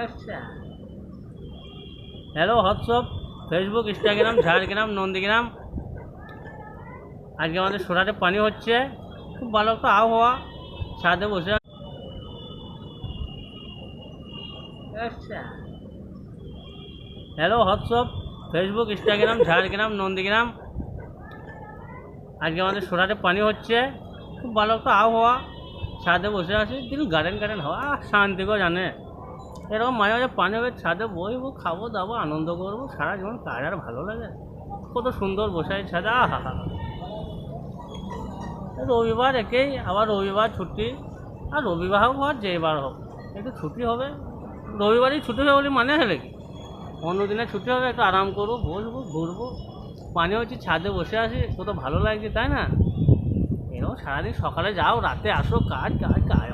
আচ্ছা। Hello WhatsApp, Facebook, Instagram, Jhargram, Nandigram. আজকে আমাদের সোনাতে পানি হচ্ছে, খুব ভালো একটা আবহাওয়া, ছাদে বসে আচ্ছা। Hello WhatsApp, Facebook, Instagram, Jhargram, Nandigram. আজকে আমাদের সোনাতে পানি হচ্ছে, খুব ভালো একটা আবহাওয়া, ছাদে বসে আছি, কিন্তু গার্ডেন গার্ডেন হওয়া শান্তি গো জানে। এরকম মাঝে মাঝে পানি হবে, ছাদে বসবো, খাবো দাবো, আনন্দ করবো, সারা জীবন কাজ আর ভালো লাগে। কত সুন্দর বসে আছে ছাদে, আহা হা। রবিবার একেই, আবার রবিবার ছুটি, আর রবিবার হোক আর যেবার হোক একটু ছুটি হবে। রবিবারই ছুটি হবে বলে মানে হলে কি, অন্য দিনে ছুটি হবে, একটু আরাম করবো, বসবো, ঘুরবো, পানি হচ্ছে, ছাদে বসে আছি, কত ভালো লাগছে তাই না। এরকম সারাদিন সকালে যাও, রাতে আসো, কাজ কাজ কাজ।